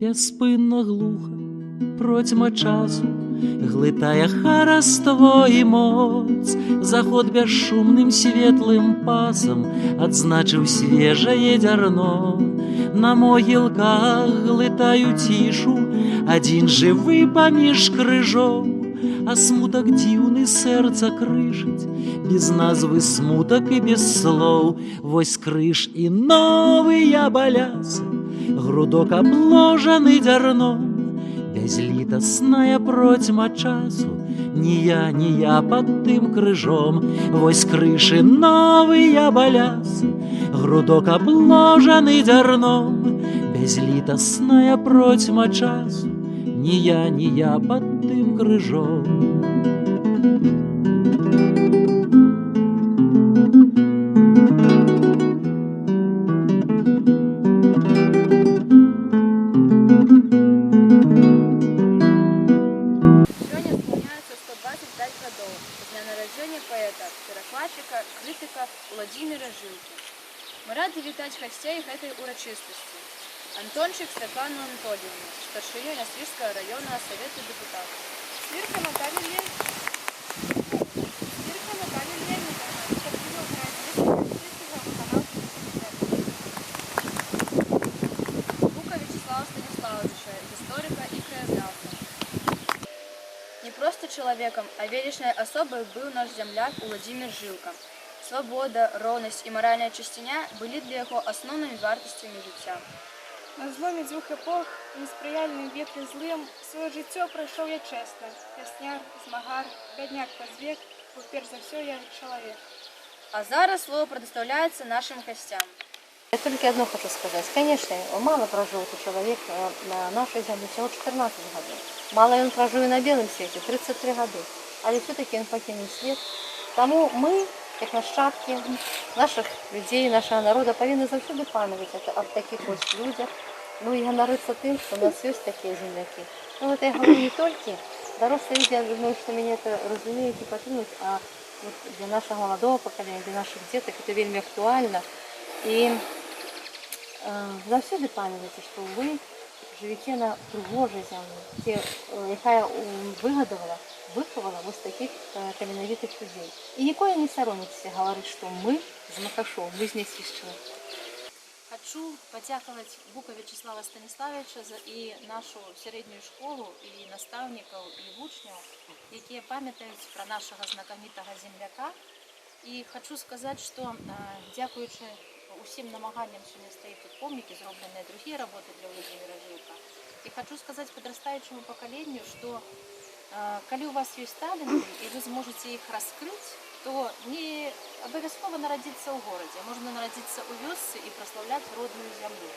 Безспинно глуха протьма часу глытая хараство і моц. Заход бесшумным светлым пасом адзначыў свежае дзярно. На могілках глытаю цішу, адзін жывы паміж крыжоў. А смутак дзіўны сэрца крышыць, без назвы смутак і без слоў. Вось крыж і новыя балясы, грудок обложаны дзярном. Бязлітасная процьма часу, ні я пад тым крыжом. Вось крыж і новыя балясы, грудок обложаны дзярном. Бязлітасная процьма часу, ні я пад тым крыжом. Паэта, перакладчыка, крытыка Уладзіміра Жылкі. Мы рады вітаць гасцей гэтай урачыстасці. Антончык Светлану Анатольевну, старшыню Нясвіжскага районнага савета дэпутатаў. Свірка Наталья Леонидовна, Бука Вячеслава Станиславовича, историка и краеведца. Не просто человеком, а величной особой был наш земляк Уладзімір Жылка. Свобода, роўнасць і маральная чысціня былі для яго асноўнымі вартасцямі жыцця. На зломе дзвюх эпох, неспрыяльным ветры злым, сваё жыццё прайшоў я чэсна. Пясняр, змагар, бядняк праз век, бо перш за ўсё я чалавек. А зараз слово предоставляется нашим гостям. Я только одно хочу сказать. Конечно, мало прожил этот человек на нашей земле, всего 14 годов. Мало он прожил и на белом свете, 33 года. Але все-таки он покинул свет. Тому мы, как нащадки наших людей, нашего народа, повинны завсёды памятать о таких вот людях. Ну и гонориться тем, что у нас есть такие земляки. Ну вот я говорю не только, дорослые люди, я думаю, что меня это разумеют и потянут, а вот для нашего молодого поколения, для наших деток это вельми актуально. И завсёды памятайте, что вы живете на пригожей землі, яка выховала ось таких таленовитых людей. И ніколи не соромитесь говорить, что мы з Макашов, мы з Нясвіжчини. Хочу подякувати Бука Вячеслава Станиславовича і нашу середню школу, і наставників, і учнів, які пам'ятають про нашого знакомитого земляка. І хочу сказати, що дякуючи усім намаганням, сьогодні стоїть тут помники, зроблені другі роботи для Уладзіміра Жылка. І хочу сказати подрастаючому поколенню, що коли у вас є таланти, і ви зможете їх розкрити, то не обов'язково народиться у городе, можно народиться у вёсцы и прославлять родную землю.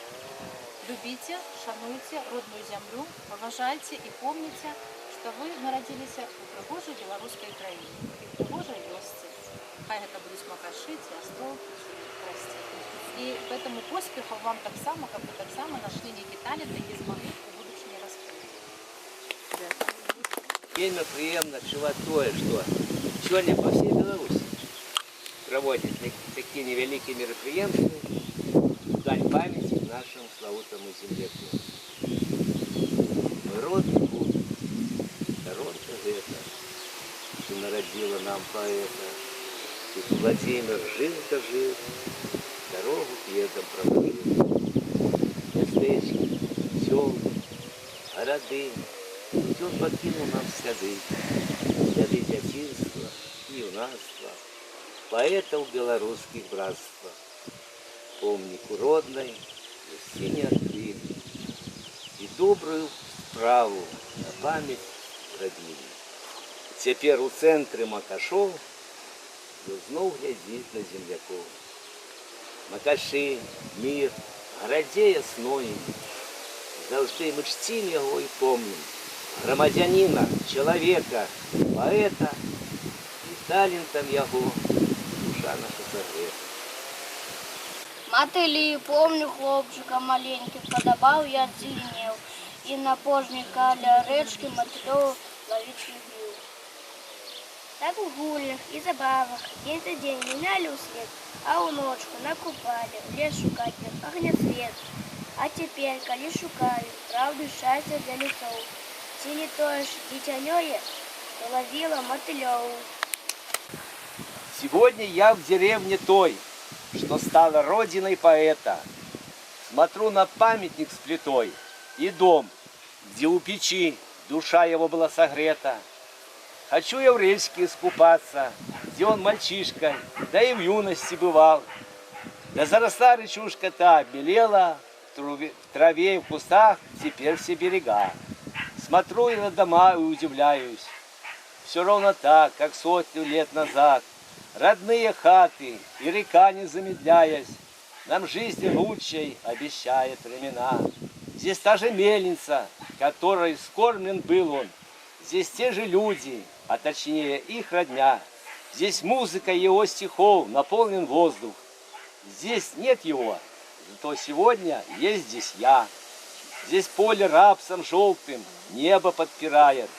Любите, шануйте родную землю, поважайте и помните, что вы народились у пригожей белорусской краине, и в пригожей вёсцы. Хай это будут Макаши, Остров, Красти. И поэтому поспехов вам так само, как вы так само нашли некие таленты, и смогли в будущем раскрыть. Вельми приємно чувати тое, что сегодня по всей Беларуси проводят такие невеликие мероприятия в дань памяти нашему славутому земляку. Мой родный Бог, сторонка это, что народила нам поэта. Тут Владимир Жылка жил, дорогу пьедом проложил. Местечки, села, городы, тут он покинул нам следы детинства, юнацтва, поэтов белорусских братства. Помнику родной, не открыли, и добрую справу на память родили. Теперь у центре Макашов знов глядит на земляков. Макаши, мир, градея сноем, завжди мы чтим его и помним. Громадянина, человека, поэта и талентом его душа наша согрета. Матылі, помню хлопчика маленьких, подобал я дзеленел, и на пожні каля речки матылёў ловить любил. Так в гулях и забавах день за день меняли свет, а у ночку на купале лес шукать огнецвет. А теперь, коли шукали правду и счастье для лицов, ці тое ж дитянёе, то ловила мотылёв. Сегодня я в деревне той, что стала родиной поэта. Смотрю на памятник с плитой и дом, где у печи душа его была согрета. Хочу я в речке искупаться, где он мальчишкой, да и в юности бывал. Да заросла речушка та, белела, в траве и в кустах теперь все берега. Смотрю я на дома и удивляюсь. Все ровно так, как сотню лет назад. Родные хаты и река, не замедляясь, нам жизнь лучшей обещает времена. Здесь та же мельница, которой скормлен был он. Здесь те же люди, а точнее их родня. Здесь музыка его стихов, наполнен воздух. Здесь нет его, зато сегодня есть здесь я. Здесь поле рапсом желтым небо подпирает,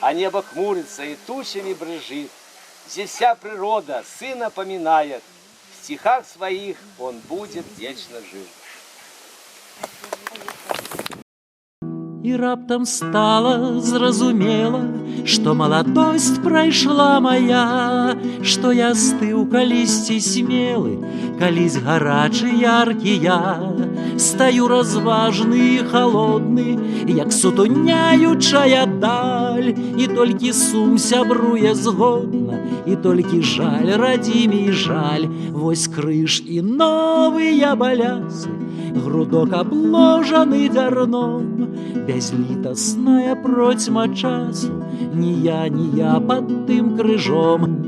а небо хмурится и тучами брызжит. Здесь вся природа сына поминает, в стихах своих он будет вечно жив. І раптам стала зразумела, што маладосць прайшла моя, што я стыў калісьці смелы, калісь гарачы яркі я. Стаю разважны і халодны, як сутуняючая даль, і толькі сум сябруе згодна, і толькі жаль радзімей жаль. Вось крыж і новыя балясы, грудок обложаны дзярном, бязлітасная процьма часу, ні я пад тым крыжом.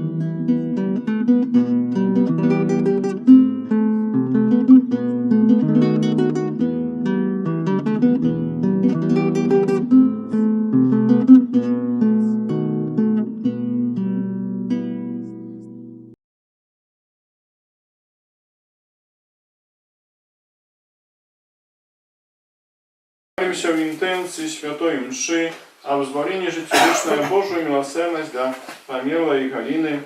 Молимся в интенции святой мши о вызволении жития Божию милосердность для померлой Галины,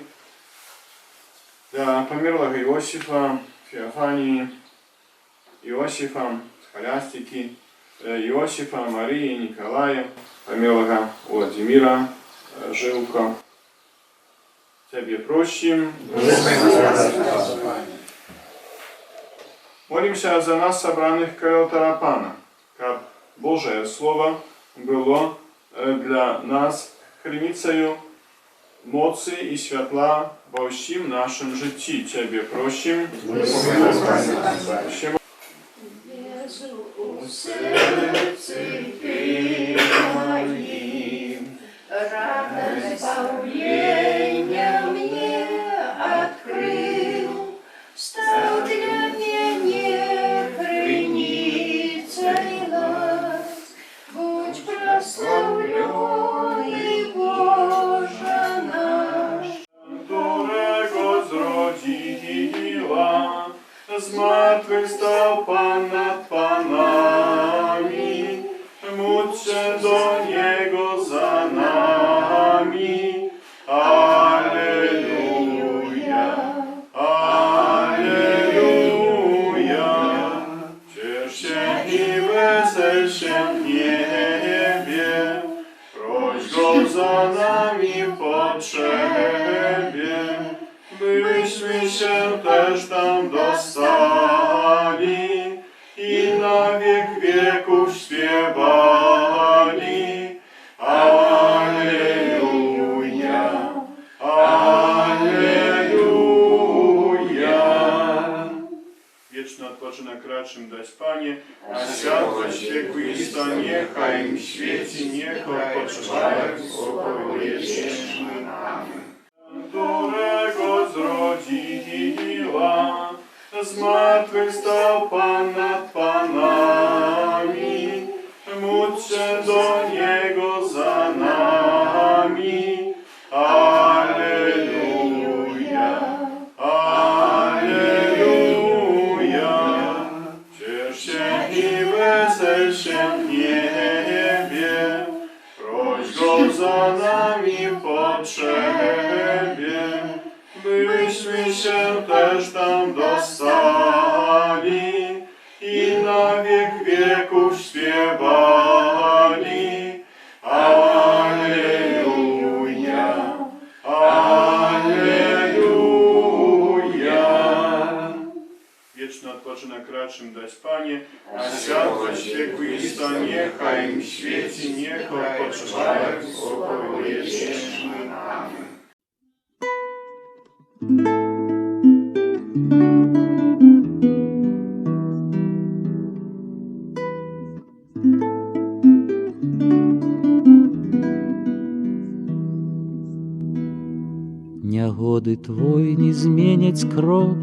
для померлого Иосифа, Феофании, Иосифа, Схолястики, Иосифа, Марии, Николая, померлого Владимира, Жилка. Тебе просим. Молимся за нас, собранных к Тарапана, как Божие Слово было для нас криницею моcy и святла во всем нашем житті. Тебе просим. Радость избавления мне открыл, стал для меня храницей нас. Будь прославленный, Боже наш. Którego zrodziła, zmartwychwstał Pan nad Panami, módlcie do Niego za nami. Alleluja, Alleluja. Ciesz się i wesel się w niebie, proś Go za nami w potrzebie, byśmy się też tam dostali i na wiek wieków śpiewali. Alleluja, Alleluja. Wieczny odpoczynek raczym dać Panie, a światłość wiekuista niechaj im świeci, niech odpoczywają w spokoju wiecznym. Którego zrodziła, zmartwychwstał Pan nad Panami, módlcie do Niego za nami. Alleluja, Alleluja. Ciesz się i wesel się w niebie, proś Go za nami w potrzebie, byśmy się też tam dostali i na wiek wiecznych wieków śpiewali. Alleluja, Alleluja. Wieczny odpoczynek raczym dać Panie, a światłość wieku Chrysta niechaj im świeci, niech odpoczywają w spokoju wiecznym. Amen. Нягоды твой не зменяць крок,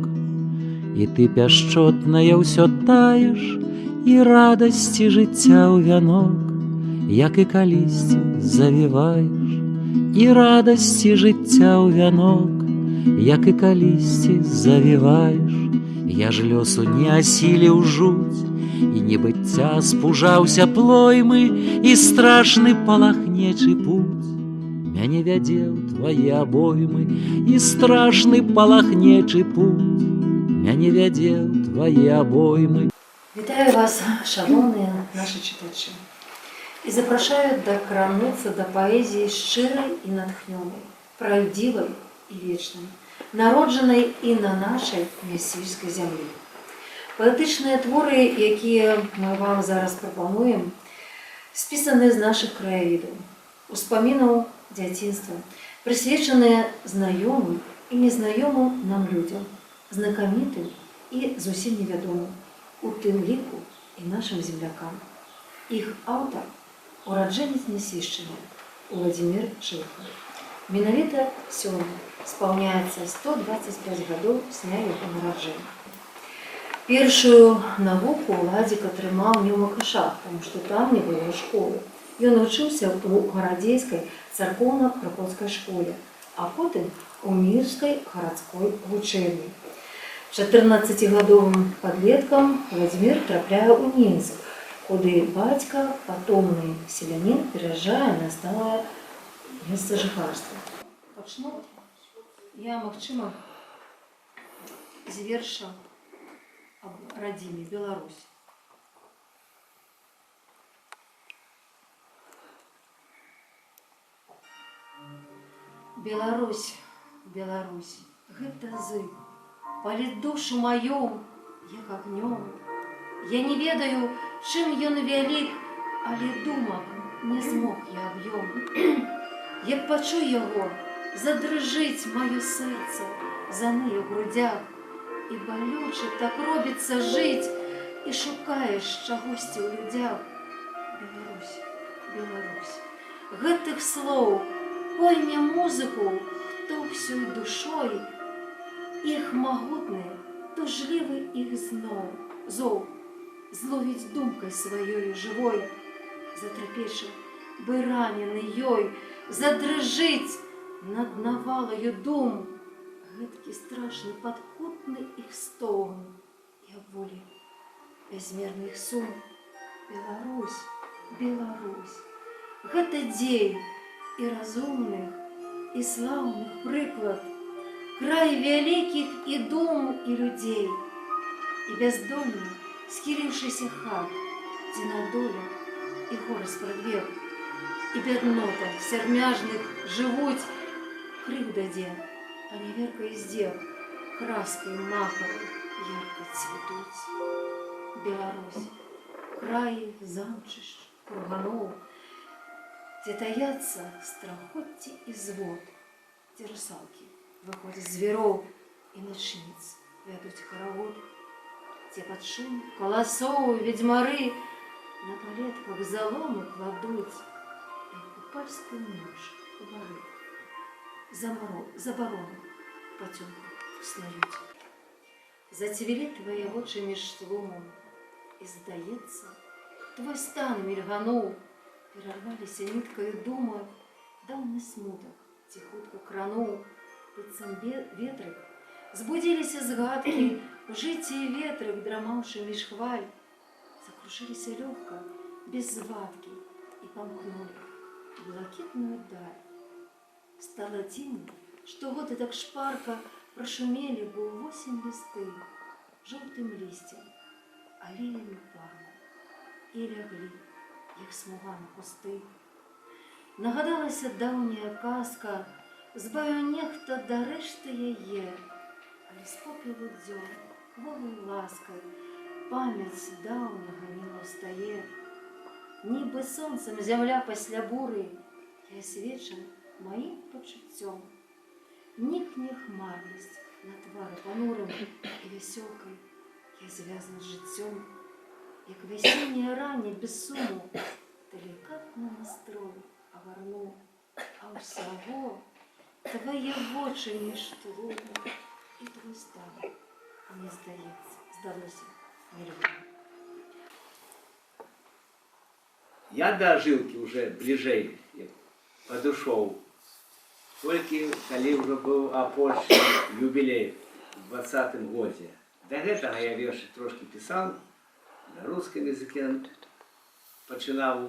і ты пяшчотная ўсё таеш, і радасці жыцця ў вянок, як і калісьці завіваеш, і радасці жыцця ў вянок, як і калісьці завіваеш. Я ж лёсу не асіліў жуць, і небыцця спужаўся плоймы, і страшны палахнечы путь мяне вядзе ў твае абоймы, і страшны палахнечы путь мяне вядзе ў твае абоймы. Вітаю вас, шановні наші читачі, і запрошую докрануться до поезії щирої і натхненної, правдивої і вічної, народженої і на нашій месійській землі. Поетичні твори, які ми вам зараз пропонуємо, списані з наших краєвідів, успомінів дзяцінства, присвячені знайомим і незнайомим нам людям, знакомитим і зовсім невідомим, у тим ліку і нашим землякам. Їх автор – уродженець Несіщини Владимир Жилко. Менавіта сьогодні сповняється 125 гадоў з дня його народження. Першую навуку Владик атрымаў не ў Макашах, тому що там не было школы. Ён вучыўся ў гарадзейскай царкоўна-прыходскай школе, а потым у Мірскай гарадской вучэльні. 14-гадовым падлеткам Владимир трапляе ў Мінск, куды бацька, патомны селянін, пераязджае на сталае месца жыхарства. Пачну я, магчыма, з верша аб радзіме Беларусь. Беларусь, Беларусь, гэта зыб, паліць душу маю, як агнём. Я не ведаю, чым ён вялік, але думак не змог я аб'ём. Як пачу яго, задрыжыць маё сэрца, заные ў грудях, і балюча так робіцца жыць, і шукаеш чагосьці ў людях. Беларусь, Беларусь, гэтых слоў пойме музыку, хто ўсёй душой, іх магутны, тужлівы іх зоў, зловіць думкай сваёй жывой, затрапеча, бы ранены ёй, задрыжыць над навалаю дум, гэткі страшны падкутны іх стогн, і аб волі бязмерны іх сум. Беларусь, Беларусь, гэта дзень і разумных, і слаўных прыклад, край вялікіх і дум, і людзей, і бяздольна схіліўшыся хат, дзе на долю і горы спрадвек, і бяднота сярмяжных жывуць, крыўда дзе, а неверка і здзек краскай макавай ярка цвітуць. Беларусь, краі замчышч, курганоў, дзе таяцца страхоцці і звод, дзе русалкі выходзяць з звяроў і начніц вядуць харавод, дзе пад шум каласоў ведзьмары на палетках заломы кладуць, як купальскую ноч у бары забароны пацёмку снаюць. Зацвілі твае вочы між тлумам, і, здаецца, твой стан мільгануў, перарваліся ніткаю думы, даўны смутак ціхутка крануў, быццам ветрык, збудзіліся згадкі, у жыцці ветрык, драмаўшы між хваль, закружыліся лёгка, без звадкі, і памкнулі блакітную даль. Стала дзіўна, што годы так шпарка прошумелі, бо ўвосень лісты, жоўтым лісцем, алеямі пару і ляглі, як смуга на кусти. Нагадалася давня казка, збавив нехто да решти яє, але з попелу дзьом, кволою ласкою, пам'ять давнього не встає. Ніби сонцем земля після бури ясвеча моїм почуттям. Нікне хмарність на тварі понурим і веселкою я зв'язана з життям, як весіннє рання без суму, делікатно настрой оверну, а всього твоє в очі між тлуму і твій стан, мені здається, здалося нервно. Я до Жилки уже ближей подошел. Только коли уже был апошний юбилей в 20-м году. До этого я верши трошки писал, на русском языке починал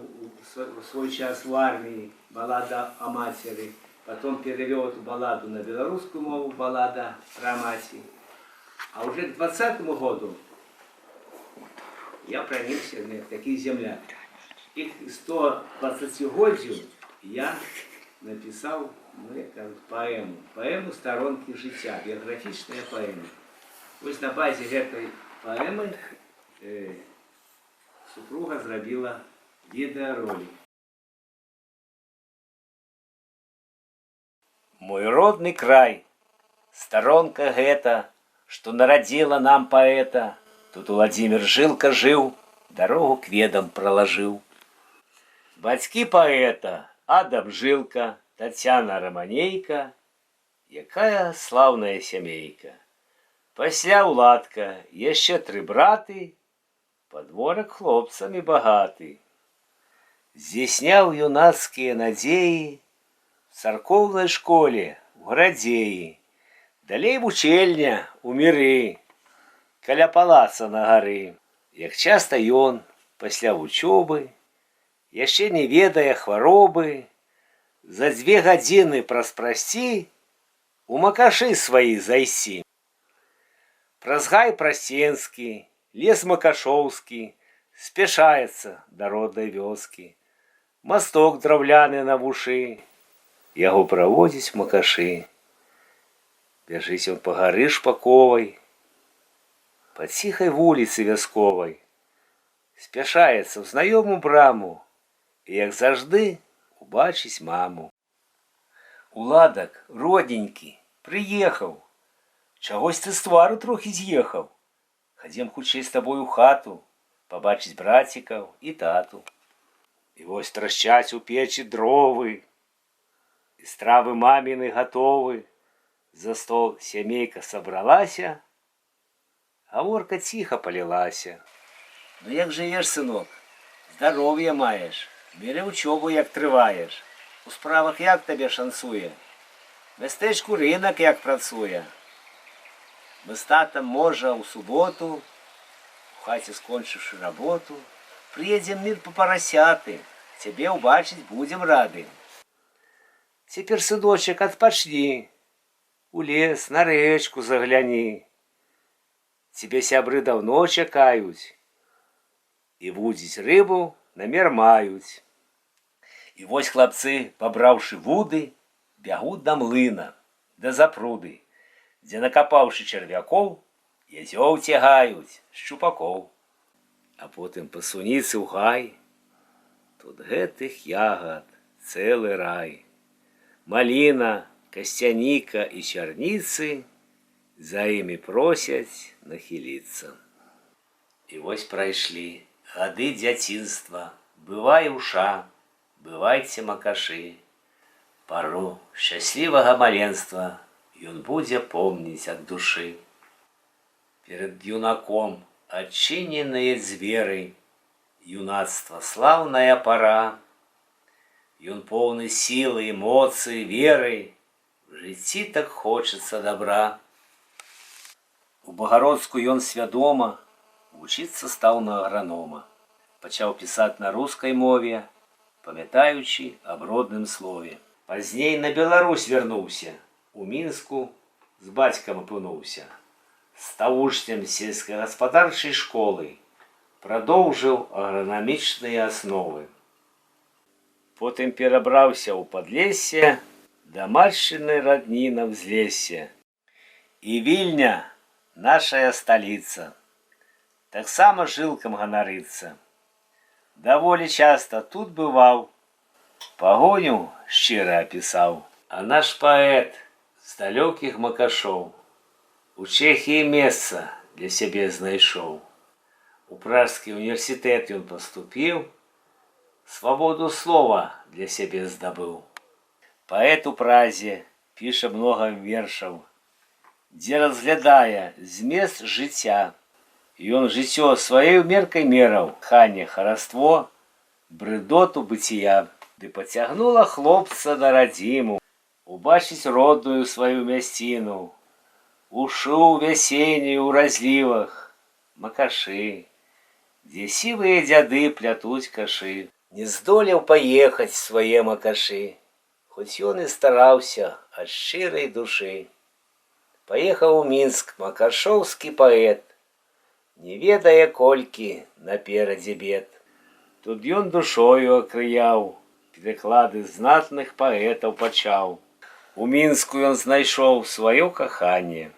в свой час в армии, баллада о матери. Потом перевел эту балладу на белорусскую мову, баллада про мать. А уже к 20-му году я проникся в таких землях. И к 120-годию я написал, поэму. Поэму «Сторонки життя», биографичная поэма. Ось на базе этой поэмы супруга зробила відеоролик. Мой родный край, сторонка гэта, что народила нам поэта. Тут Владимир Жилка жил, дорогу к ведам проложил. Бацькі поэта Адам Жилка, Татьяна Романейка, якая славная сямейка. Пасля Уладка, яшчэ 3 браты, подворак хлопцамі багаты. Здзяйсняў юнацкія надзеі в царкоўнай школе у Градзеі, далей вучэльня у Міры, каля палаца на гары. Як часта ён пасля вучобы, яшчэ не ведае хваробы, за 2 гадзіны праз прасці у макашы сваі зайсці. Праз гай прасценскі, лес макашоўскі спяшаецца да роднай вёскі. Масток драўляны на вушы, яго праводзіць макашы. Бяжыць ён па гары шпаковай, па ціхай вуліцы вясковай. Спяшаецца ў знаёмую браму і, як заўжды, убачыць маму. Уладак, родненькі, прыехаў. Чагось ты з твару трохі з'ехаў. Хадзем хутчэй з табою ў хату, пабачыць брацікаў і тату. І вось трашчаць у печы дровы, і стравы маміны гатовы. За стол сямейка сабралася, гаворка ціха палілася. Ну як жывеш, сынок? Здароўе маеш, бярэ вучобу як трываеш. У справах як табе шансуе? Мястэчку рынак як працуе. Мы з татам, можа, у суботу, у хаце скончыўшы работу, прыедзем мір па парасяты, цябе ўбачыць будзем рады. Цяпер, сыночак, адпачні, у лес, на рэчку загляні. Цябе сябры даўно чакаюць, і вудзіць рыбу намер маюць. І вось хлапцы, пабраўшы вуды, бягуць да млына, да запруды, дзе, накапаўшы чарвякоў, язёў цягаюць шчупакоў. А потым па суніцы ў гай, тут гэтых ягад цэлы рай. Маліна, касцяніка і чарніцы за імі просяць нахіліцца. І вось прайшлі гады дзяцінства, бывай уша, бывайце макашы. Пару шчаслівага маленства ён будзе помніць ад душы. Перад юнаком адчыненыя дзверы, юнацтва слаўная пара. Ён поўны сілы, эмоцый, веры, в жыцці так хочацца добра. У Багародску ён свядома вучыцца стаў на агранома. Пачаў пісаць на рускай мове, памятаючы аб родным слове. Пазней на Беларусь вярнуўся, у Мінску з бацькам апынуўся. Стаў вучнем сельскагаспадарчай школы, продовжив агранамічні основи. Потім перебрався у Подлессе, до матчины родни на взлессе. И Вильня, наша столица, так само жилком гонорится. Доволі часто тут бывал, погоню щиро описал. А наш поэт з далеких макашов у Чехії месца для себе знайшов. У Пражский университет он поступил, свободу слова для себе здобыл. Поэт у Празе піша много вершаў, дзе разглядае змест жыцця. Ён жыццё сваёй меркай мераў, ханне, хараство, брыдоту быція. Ды пацягнула хлопца на радзіму, убачыць родную сваю мясціну. Ушу вясеннюю ў разлівах макашы, дзе сівыя дзяды плятуць кашы. Не здолеў паехаць свае макашы, хоць ён і стараўся ад шчырай душы. Паехаў у Мінск макашоўскі паэт, не ведае колькі наперадзе бед. Тут ён душою акрыяў, пераклады знатных паэтаў пачаў. У Мінску ён знайшоў сваё каханне,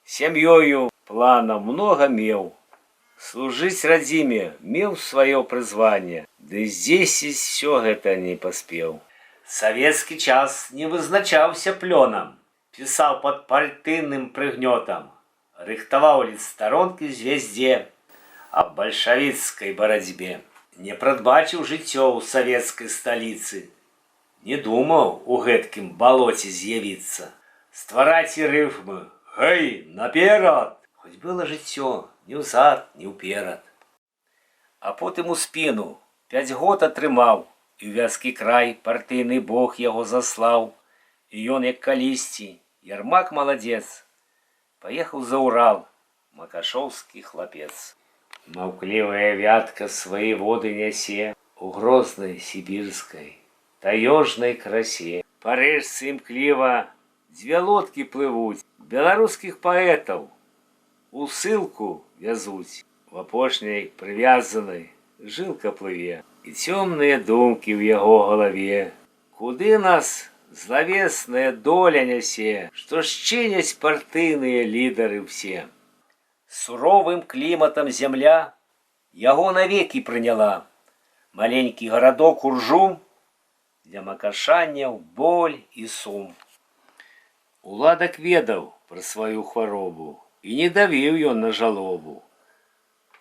сям'ёю планаў многа меў. Служыць радзіме меў сваё прызванне, ды здзейсніць всё гэта не паспеў. Савецкі час не вызначаўся плёнам, пісаў пад партыйным прыгнётам, рыхтаваў лістаронкі звездзе аб бальшавіцкай барацьбе. Не прадбачыў жыццё ў савецкай сталіцы, не думаў у гэткім балоце з'явіцца. Ствараць і рыфмы «Гэй, наперад!» Хоць было жыццё ні ўзад, ні ўперад. А потым у спіну 5 год атрымаў, і ў вязкі край партыйны бог яго заслаў. І ён, як калісьці, Ярмак маладзец, паехаў за Урал, макашоўскі хлапец. Маўклівая вятка свае воды нясе у грознай сібірскай, таёжнай красе. Па рэчцы імкліва 2 лодкі плывуць, беларускіх паэтаў у ссылку вязуць. В апошняй прывязанай жылка плыве, і цёмныя думкі ў яго галаве. Куды нас злавесная доля нясе, што шчыняць партыйныя лідары ўсе. Суровым кліматам зямля яго навекі прыняла. Маленькі гарадок Уржум для макашанняў боль і сум. Уладак ведаў пра сваю хваробу і не давіў ён на жалобу.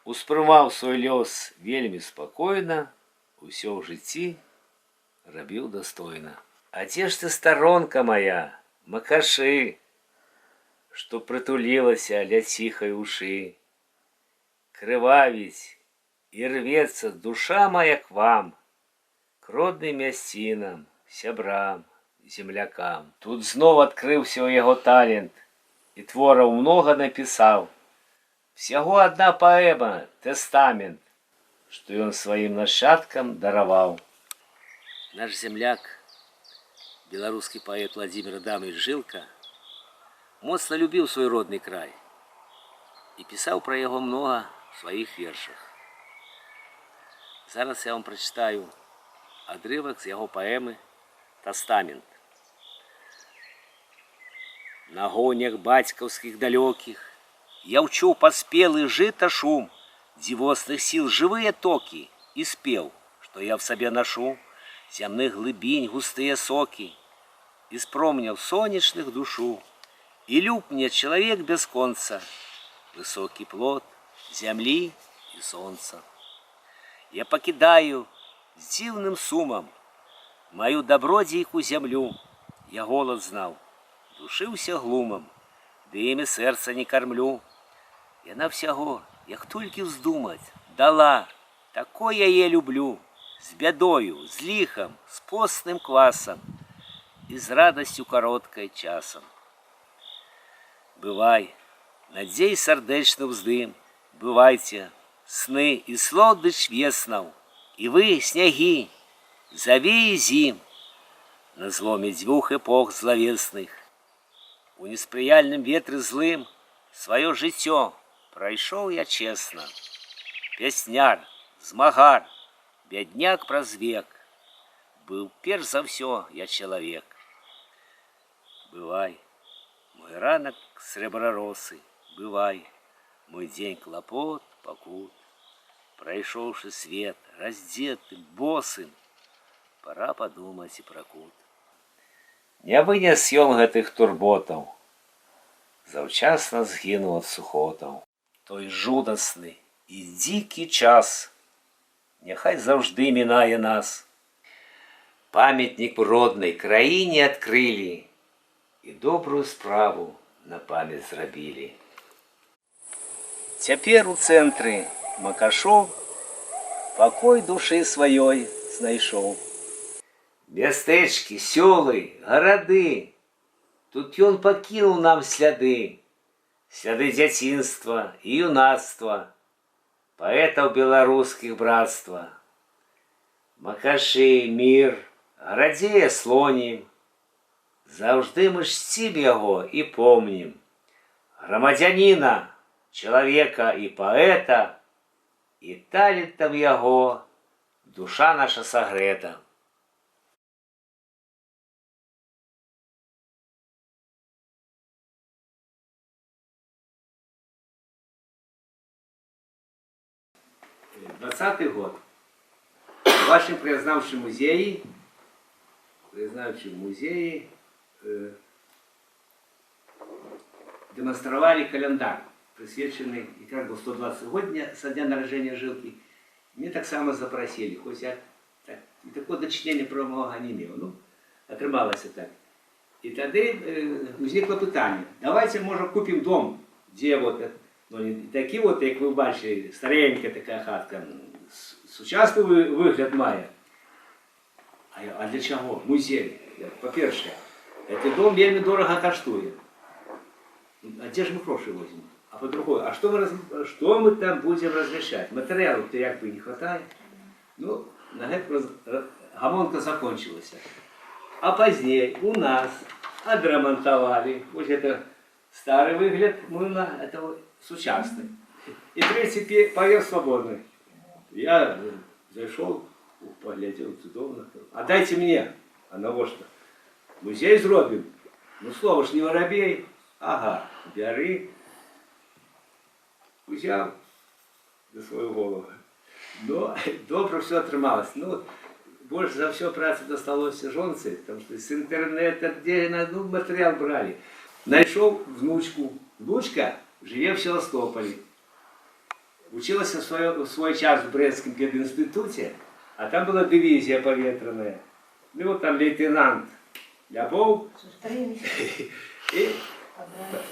Успрымаў свой лёс вельмі спакойна, усё ў жыцці рабіў дастойна. А дзе ж ты, старонка моя, макашы, што прытулілася ля ціхай ушы? Крывавіць і рвецца душа моя к вам, к родным мясцінам, сябрам, землякам. Тут знов адкрыўся ў яго талент, і твораў многа напісаў. Всяго адна паэма, тэстамент, што ён сваім нашчадкам дараваў. Наш земляк, беларускі паэт Владзімір Адамович Жылка, моцна любіў свой родны край і пісаў пра яго многа ў сваіх вершах. Зараз я вам прачытаю адрывак з яго паэмы «Тэстамент». На гонях бацькаўскіх далёкіх я ўчуў паспелы жыта шум, дзівосных сіл жывыя токі, і спеў, што я в сабе нашу, зямных глыбінь густыя сокі, из променяў сонечных душу, и люб мне человек без конца, высокий плод земли и солнца. Я покидаю с дивным сумом мою добродейку землю. Я голод знал, душился глумом, да ими сердца не кормлю. Яна всяго, як толькі вздумать, дала, такой я е люблю, с бядою, с лихом, с постным квасом и с радостью короткой часом. Бывай, надзей сардэчны ўздым, бывайце, сны и слодыч веснаў, и вы, сняги, завеі зім, на зломе 2 эпох злавесных. У неспрыяльным ветры злым сваё жыццё прайшоў я чесна. пясняр, змагар, бядняк праз век. Быў перш за ўсё я чалавек. Бывай, мой ранак срэбраросы, бывай, мой дзень клапот, пакут. Прайшоўшы свет, раздзетым, босым, пора падумаць і пра кут. Не вынес ён гэтых турботаў, заўчасна згінуў ад сухотаў. Той жудасны і дзікі час, няхай заўжды мінае нас. Памятнік роднай краіне адкрылі і добрую справу на памяць зрабілі. Цяпер у цэнтры Макашоў пакой душы сваёй знайшоў. Мястэчкі, сёлы, гарады, тут ён пакінуў нам сляды, сляды дзяцінства і юнацтва, паэтаў беларускіх братства. Макашы, мір, гарадзея слонім, заўжды мы чцім яго і помнім. Грамадзяніна, чалавека і паэта, і талентам яго душа наша сагрэта. Двадцатый год. В вашем краязнаўчым музеі дэманстравалі календар, присвеченный и как бы 120 со дня нараджэння Жылкі. Мне таксама запросили, хоть я такого дачынення прамога не меў. Ну, атрымалася так. И тады возникло пытанне. Давайте, может, купим дом, где вот, ну, не такі вот, як вы бачили, старенькая такая хатка, сучасны выгляд мае. А для чего? Музей. По-перше, этот дом вельмі дорого каштуе. А где же мы гроши возьмем? А по-другому, а что мы там будем размещать? Материалов-то как бы не хватает. Ну, на гэта гамонка закончилась. А позднее у нас отремонтовали. Вот это старый выгляд млына, это сучасный. И третий поверх свободный. Я зашел, поглядел, чудовно. А дайте мне. А на во что? Музей зробим. Ну, слово ж не воробей. Ага, бяры. Узяв за свою голову. Но добре все атрымалось. Ну, больше за все працы досталось жонцы, потому что с интернета, где ну, материал брали. Нашел внучку. Внучка живе в Севастополе. Училась в свой час в Брестском пединституте, а там была дивизия поветренная. Ну, вот там лейтенант Ляпов. И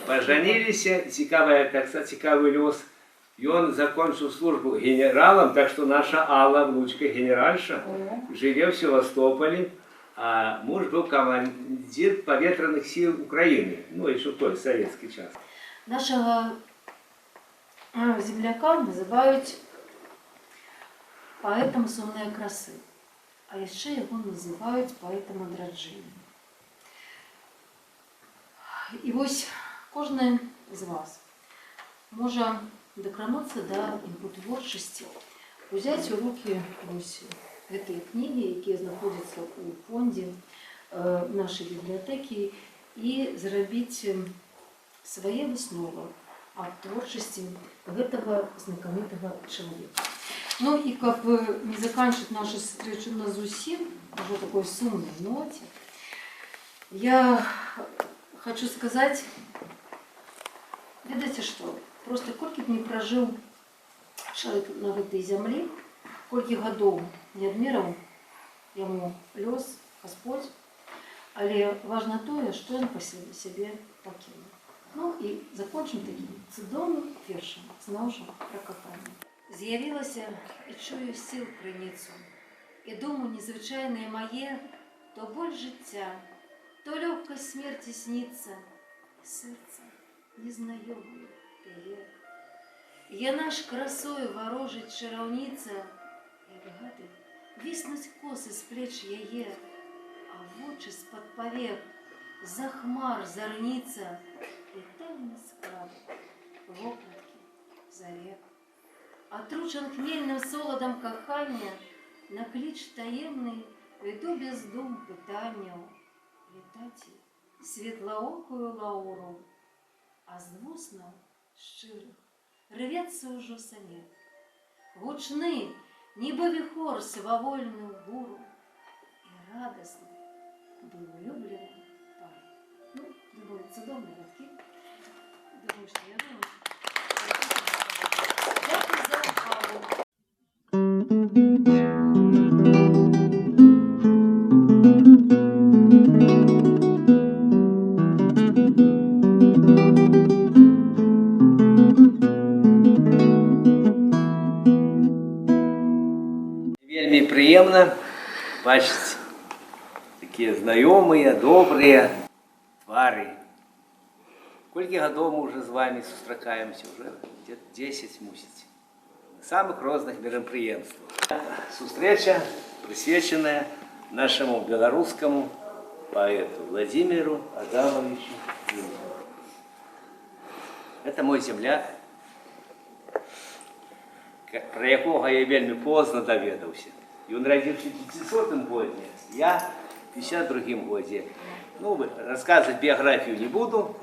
поженились, цікавий лёс. И он закончил службу генералом, так что наша Алла, внучка генеральша, живет в Севастополе, а муж был командир поветренных сил Украины, ну еще в той советский час. Нашего земляка называют поэтом сонной красы, а еще его называют поэтом адраджения. І ось кожен з вас може докрануться до його творчості, взяти у руки ось цієї книги, які знаходяться у фонді нашої бібліотеки, і зробити свої висновки о творчості этого знаменитого человека. Ну и как бы не заканчивать нашу встречу на зусим, уже такой сумной ноте, я хочу сказать, видите что, просто колькі б не прожил человек на этой земле, колькі годов не адмераў ему лёс Господь, але важно то, что он по себе покинул. Ну и закончим таким цудоўным вершем, зноў жа про коханне. З'явілася і чую сил криницю, і думу незвичайне моє, то боль життя, то легкость смерти снится, и сердце незнайомое пее. Я наш красою ворожить чаровница, як гады виснуть косы с плеч яе, а в очи з-под повек за хмар зорница, и тайны склады, вопратки зарек. Отручен хмельным солодом кохання, на клич таємний йду без дум питанню. Літаті світлоокую Лауру, а з вуснов щирих рветься уже сонет. Гучний, ніби віхор свавольну буру, і радосний був влюблений парень. Ну, думаю, цудовні рядки. Думаю, що я думаю. Дякую за увагу. Вельми приемно бачить такие знакомые, добрые твари. Сколько годов мы уже с вами сустракаемся? Уже где-то 10 мусить. На самых разных мероприятиях. Встреча, присвященная нашему белорусскому поэту Владимиру Адамовичу Жилину. Это мой земляк, про якого я вельми поздно доведался. И он родился в 900 году, я в 52 году. Ну, рассказывать биографию не буду.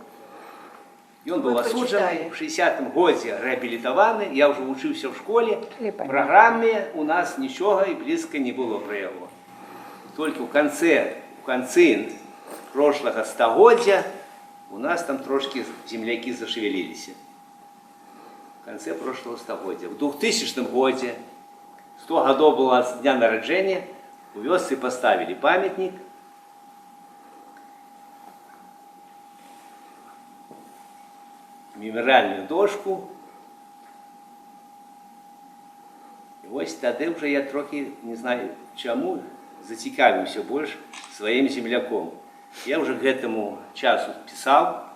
И он был осужден, в 60-м году реабилитован, я уже учился в школе. В программе у нас ничего и близко не было про его. Только в конце прошлого столетия у нас там трошки земляки зашевелились. В конце прошлого столетия. В 2000 году, 100 годов было с дня народжения, у Вёсы поставили памятник. Мемориальную дошку. І ось тоді вже я трохи, не знаю чому, зацікавився більше своїм земляком. Я вже к этому часу писав,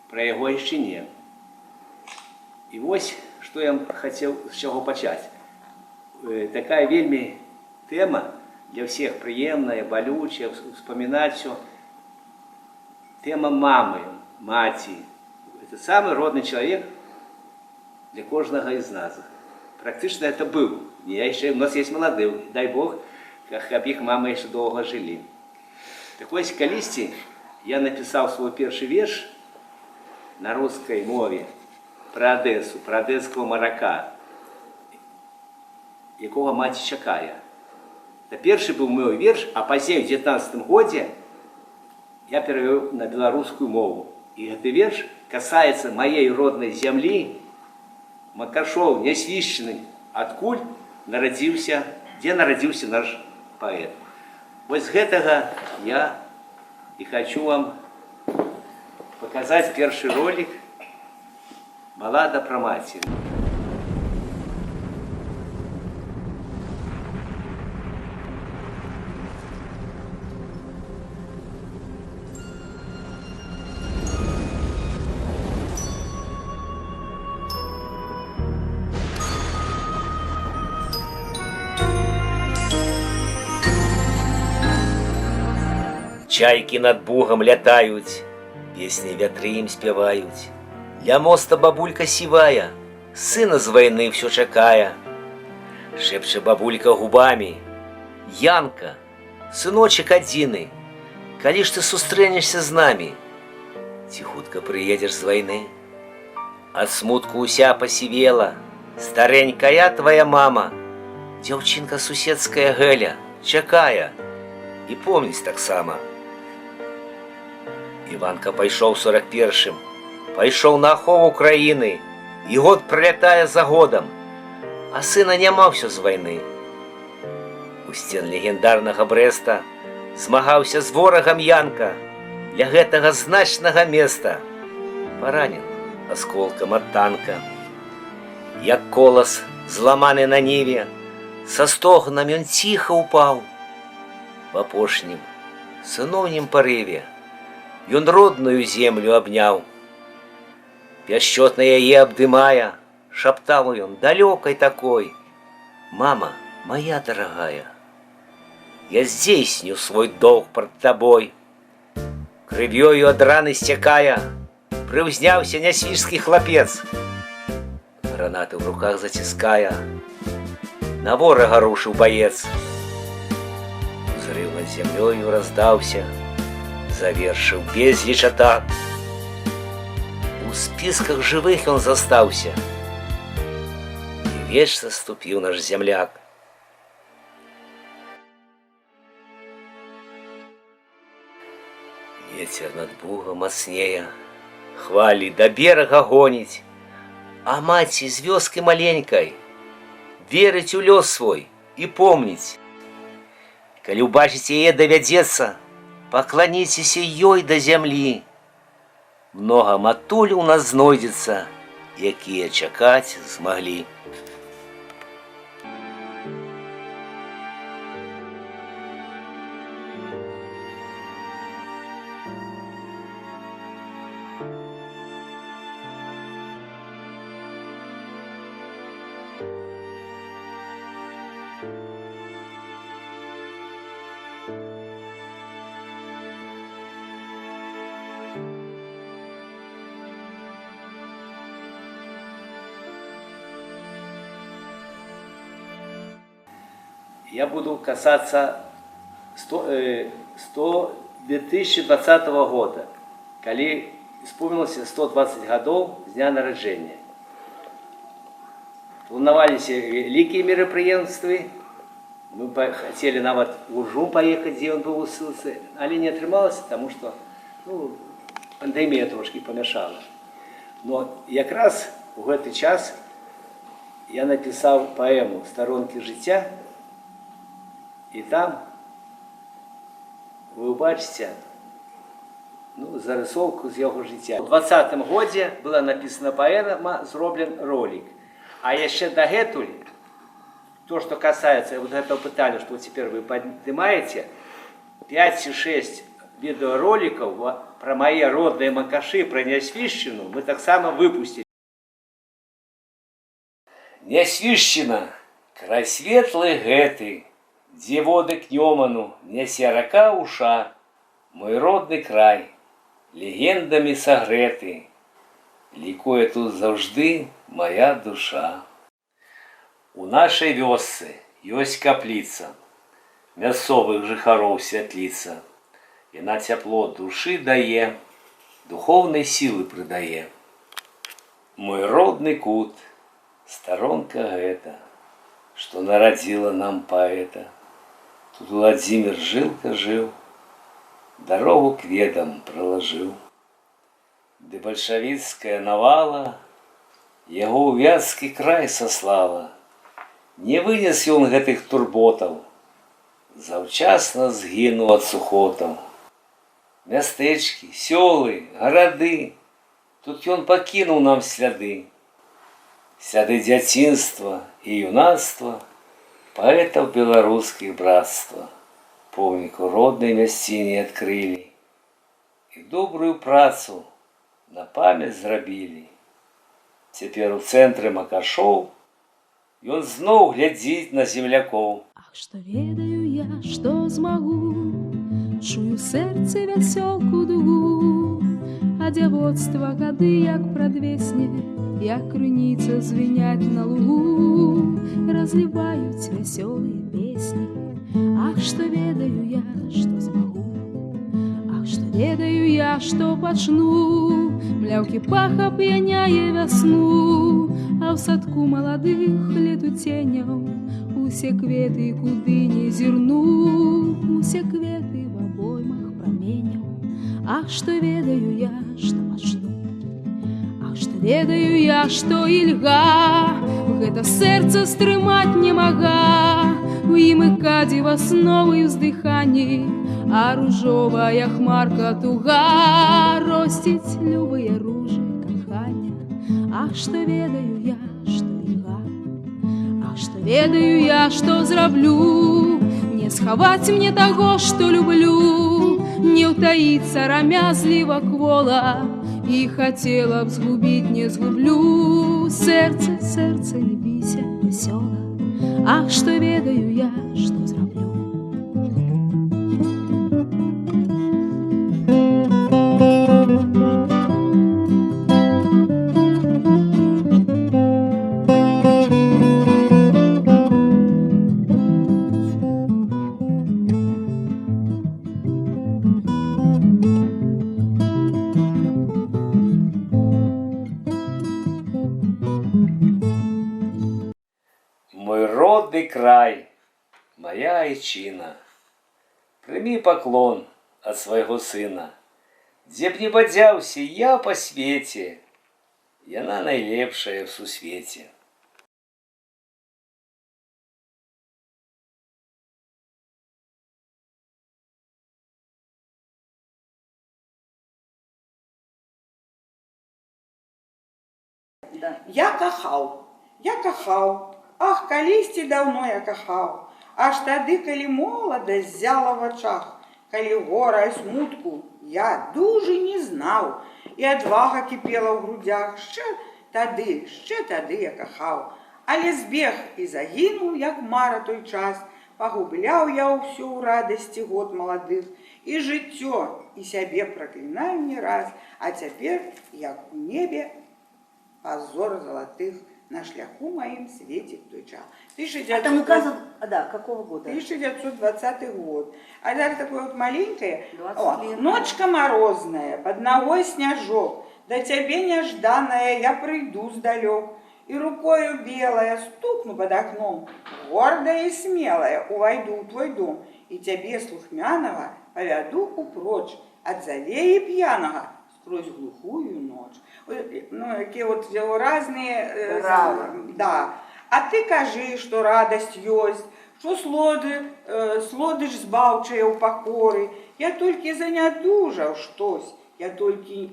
про його ще ні. І ось, що я хотів з чого почати. Така вельми тема для всіх приємна, болюча, вспоминати все. Тема мами, маті. Это самый родный человек для каждого из нас. Практически это был. Я еще, у нас есть молодые, дай Бог, как их мамы еще долго жили. Так ось колись я написал свой первый вірш на русской мове про Одессу, про одесского моряка, якого мать чекає. Это первый был мой вірш, а позднее, в 19 году, я перевел на белорусскую мову. И этот вірш касается моей родной земли, Макашов, Несвищенный, откуль народился, где народился наш поэт. Вот с этого я и хочу вам показать первый ролик «Баллада про матери». Чайки над Бугом лятаюць, песні вятры ім спяваюць. Ля моста бабулька сівая, сына з вайны всё чакае. Шэпча бабулька губамі: Янка, сыночек адзіны, калі ж ты сустрэнешся з намі, ці хутка прыедзеш з вайны? Ад смутку ўся пасівела, старэнькая твая мама, дзяўчынка суседская Гэля чакае і помніць таксама. Іванка пайшоў 41-м, пайшоў на ахову краіны, і год пролятае за годам, а сына няма ўсё з вайны. У сцен легендарнага Брэста змагаўся з ворагам Янка для гэтага значнага места, паранен асколкам ад танка. Як колас, зламаны на ніве, са стогнам ён ціха ўпаў. В апошнім, сыноўнім парыве ён родную землю абняў. Пяшчотна яе абдымая, шаптаў ён далёкай такой: «Мама моя дорогая, я здзейсню свой долг пред тобой». Крывёю ад раны сцякая, прыўзняўся нясвіжскі хлапец. гранаты в руках затиская. На ворога рушил боец. Взрыв над землею раздался, завершил безліч атак. У списках живых он застался, и вечно ступил наш земляк. Ветер над Бугом мацнее, хвали до берега гонить, а маці з вёски маленькой верить у лёс свой и помнить. Калі убачыць яе давядзецца, пакланіцеся ёй да зямлі. Многа матуль у нас знойдзецца, якія чакаць змаглі. Я буду касаться 2020 года, коли исполнилось 120 годов с дня народжения. Планировались великие мероприятия. Мы хотели нават в Ужум поехать, где он был у ссылцы, але не отрымалось, потому что пандемия трошки помешала. Но как раз в этот час я написал поэму «Сторонки життя», и там вы убачите зарисовку з його життя. У 2020 году была написана поэма, зроблен ролик. А еще дагэтуль, то, что касается вот этого питания, что теперь вы поднимаете, 5-6 видеороликов про мои родные макаши, про Нясвищину мы так само выпустили. Нясвищина, край светлый гэты, где воды к Нёману несе рака уша, мой родный край, легендами согретый, лікує тут завжди моя душа. У нашей вёсцы ёсць каплица, мясцовых жыхароў святліца, яна цяпло души дае, духовной силы придае. Мой родный кут, сторонка гэта, что народила нам поэта. Тут Владимир Жилка жил, дорогу к ведам проложил. Ды большевицкая навала яго ў вятскі край сослала. Не вынес ён гэтых турботаў, заўчасна згінуў ад сухотаў. Мястэчкі, сёлы, гарады, тут ён пакінуў нам сляды. Сляды дзяцінства і юнацтва, поэтов белорусских братства, помніку родной мясціне адкрылі і добрую працу на памяць зрабілі. Цяпер у цэнтры макашоў ён зноў глядзіць на землякоў. Ах, што ведаю я, што змагу, чую сэрцы вясёлку дугу, а дзявоцтва гады як прадвесне, як крыніца звіняць на лугу, разливаюць вясёлыя песні. Ах, што ведаю я, што змагу, ах, што ведаю я, што пачну, мляўкі пах ап'яняе вясну, а ў садку маладых летуценяў усе кветы, куды не зірну, усе кветы в абоймах праменяў. Ах, што ведаю я, што пачну, ах, што ведаю я, што ільга гэта сэрца стрымаць не мага, у ім і кадзіва сновы і ўздыханні, а ружовая хмарка туга росціць любыя ружы кахання. Ах, што ведаю я, што ільга, ах, што ведаю я, што зраблю, не схаваць мне таго, што люблю, не ўтаіцца рамязліва квола, і хацела б згубіць не згублю. Сэрца, сэрца, не бійся, весёла, ах, што ведаю я, што зраблю. край, моя айчына. Прими поклон от своего сына. Где б не бадзяўся я по свете, яна найлепшая в сусвете. Я кахаў, ах, калісьці даўно я кахаў, аж тады, калі моладасць ззяла в вачах, калі гора і смутку я дужы не знаў, і адвага кіпела ў грудях, яшчэ тады я кахаў, але збег і загінуў, як мара той час, пагубляў я ўсё ў радасці год маладых, і жыццё, і сябе праклінаю не раз, а цяпер, як у небе, позор золотых на шляху моим светит той час. А там указан, да, какого года? 1920 год. А даже такое вот маленькое. Ночка морозная, под ногой снежок, до тебе нежданная я приду сдалек. И рукою белая стукну под окном, гордая и смелая увойду в твой дом, и тебе, слухмяного, поведу упрочь от завеи пьяного сквозь глухую ночь. Ну, такие вот разные, да. А ты кажи, что радость есть, что слодыш збаўчая ў пакоры. Я толькі занядужаў штось, я толькі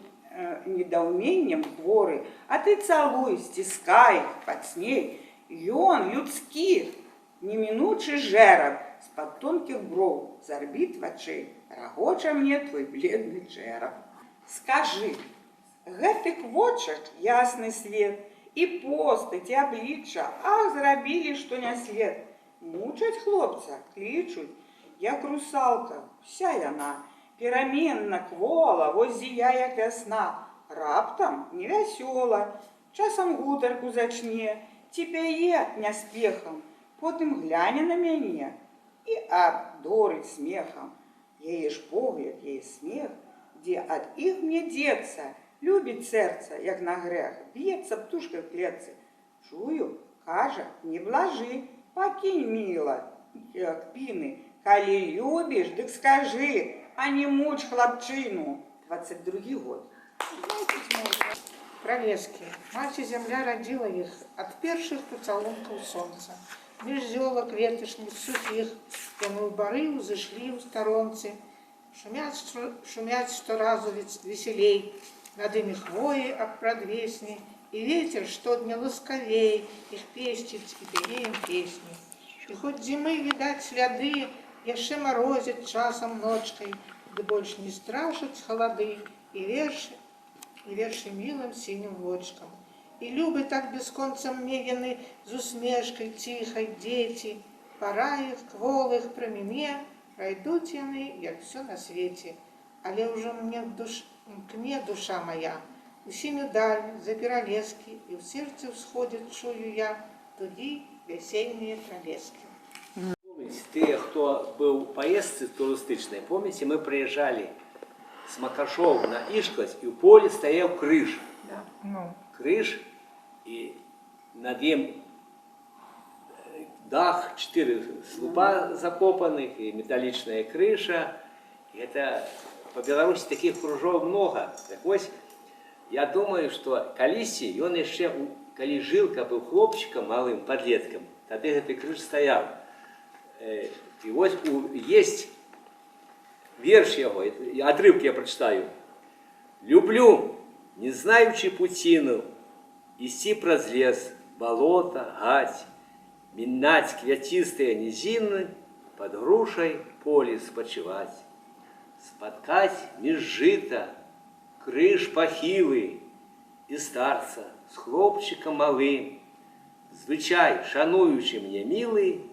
недоумением хворы, а ты целуй, стискай, подсней. Ён людскі, неминучий жереб, з-под тонких бров, з орбит вачэй, рагоча мне твой бледный череп. Скажи, гэтых вочак ясны свет, і постаць, і аблічча, ах, зрабілі, што не след. Мучаць хлопца, клічуць, як русалка, вся яна, пераменна квола, вось зія, як вясна, раптам невясёла, часам гутарку зачне, ці пяе няспехам, потым гляне на мяне і абдорыць смехам. Яе ж погляд, яе смех, где от их мне деться, любит сердце, як на грех, бьется птушка в клетце. Чую, кажа, не блажи, покинь, мила, кпины, коли любишь, так скажи, а не мучь хлопчину. 22 год. Пролески. Мать и земля родила их от первых поцелунков солнца. Меж зелок ветошных сухих, яны ў бары ўзышлі ў сторонцы. Шумят что разу веселей, над ими хвои об предвесни, и ветер что дня ласковей, их пестит и пее им песни. И хоть зимы видать следы, яшчэ морозит часом ночкой, да больше не страшат холоды, и верши милым синим вочком. И любы так бесконцем мегены, з усмешкой тихой дети, пора их, кволых промене, пройдут яны, як все на свете, але уже мне кне душа моя, у синюю даль, за перолески, и в сердце всходит, чую я, туди весенние пролески. Те, кто был в поездке туристичной, помните, мы приезжали с Макашова на Ишклась, и в поле стоял крыш. Да. Ну. Крыш, и над ним дах, 4 слупа закопанных, и металличная крыша. И это по Беларуси таких кружов много. Так вот, я думаю, что калісьці, ён яшчэ, калі жылка быў хлопчиком малым, подлетком, тады гэты крыж стоял. И вот есть верш его, отрывки я прочитаю. «Люблю, не знаючи путину, ісці праз лес, болото, гать, минать квятистые низины, под грушей поле спочивать, споткать меж жита, крыж похилый и старца с хлопчиком малым, звычай, шануючи мне милый,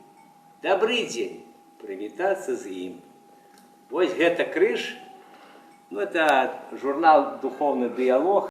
добрый день, привітаться з ім». Вот гэта крыж, ну это журнал «Духовный диалог».